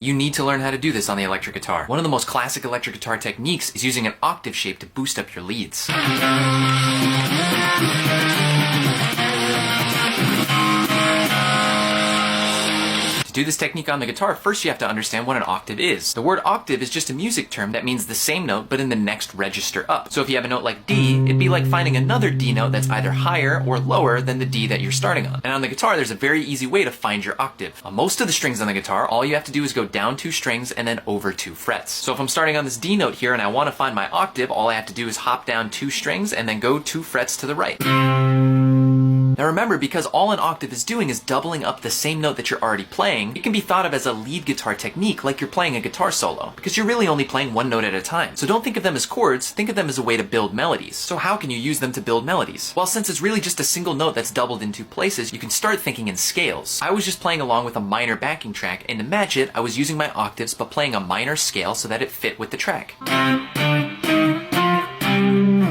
You need to learn how to do this on the electric guitar. One of the most classic electric guitar techniques is using an octave shape to boost up your leads. To do this technique on the guitar, first you have to understand what an octave is. The word octave is just a music term that means the same note but in the next register up. So if you have a note like D, it'd be like finding another D note that's either higher or lower than the D that you're starting on. And on the guitar, there's a very easy way to find your octave. On most of the strings on the guitar, all you have to do is go down 2 strings and then over 2 frets. So if I'm starting on this D note here and I want to find my octave, all I have to do is hop down 2 strings and then go 2 frets to the right. Now remember, because all an octave is doing is doubling up the same note that you're already playing, it can be thought of as a lead guitar technique, like you're playing a guitar solo, because you're really only playing one note at a time. So don't think of them as chords, think of them as a way to build melodies. So how can you use them to build melodies? Well, since it's really just a single note that's doubled in 2 places, you can start thinking in scales. I was just playing along with a minor backing track, and to match it, I was using my octaves but playing a minor scale so that it fit with the track.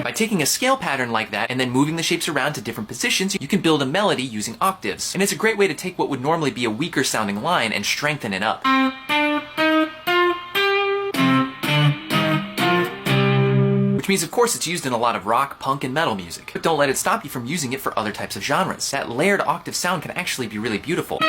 By taking a scale pattern like that and then moving the shapes around to different positions, you can build a melody using octaves. And it's a great way to take what would normally be a weaker sounding line and strengthen it up. Which means, of course, it's used in a lot of rock, punk, and metal music. But don't let it stop you from using it for other types of genres. That layered octave sound can actually be really beautiful.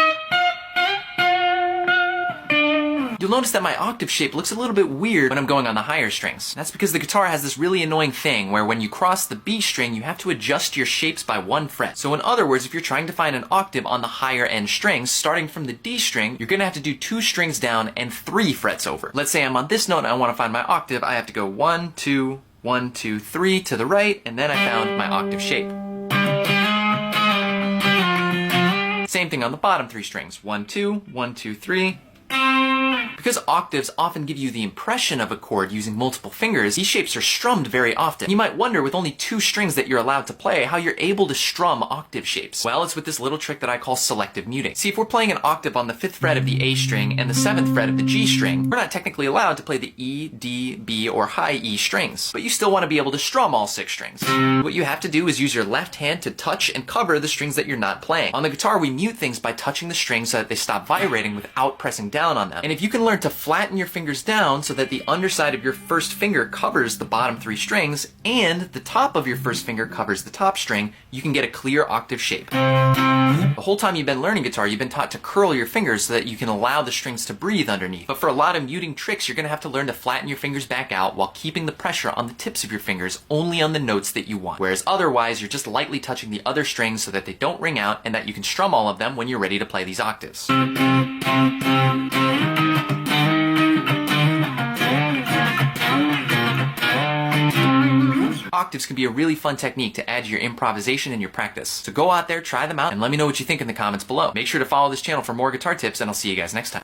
You'll notice that my octave shape looks a little bit weird when I'm going on the higher strings. That's because the guitar has this really annoying thing where when you cross the B string, you have to adjust your shapes by 1 fret. So in other words, if you're trying to find an octave on the higher end strings, starting from the D string, you're gonna have to do 2 strings down and 3 frets over. Let's say I'm on this note and I wanna find my octave, I have to go 1, 2, 1, 2, 3 to the right, and then I found my octave shape. Same thing on the bottom 3 strings, 1, 2, 1, 2, 3. Because octaves often give you the impression of a chord using multiple fingers, these shapes are strummed very often. You might wonder, with only 2 strings that you're allowed to play, how you're able to strum octave shapes. Well, it's with this little trick that I call selective muting. See, if we're playing an octave on the 5th fret of the A string and the 7th fret of the G string, we're not technically allowed to play the E, D, B, or high E strings. But you still want to be able to strum all 6 strings. What you have to do is use your left hand to touch and cover the strings that you're not playing. On the guitar, we mute things by touching the strings so that they stop vibrating without pressing down on them. And if you can learn to flatten your fingers down so that the underside of your first finger covers the bottom 3 strings and the top of your first finger covers the top string, you can get a clear octave shape. The whole time you've been learning guitar, you've been taught to curl your fingers so that you can allow the strings to breathe underneath. But for a lot of muting tricks, you're going to have to learn to flatten your fingers back out while keeping the pressure on the tips of your fingers only on the notes that you want. Whereas otherwise, you're just lightly touching the other strings so that they don't ring out and that you can strum all of them when you're ready to play these octaves. Octaves can be a really fun technique to add to your improvisation and your practice. So go out there, try them out, and let me know what you think in the comments below. Make sure to follow this channel for more guitar tips, and I'll see you guys next time.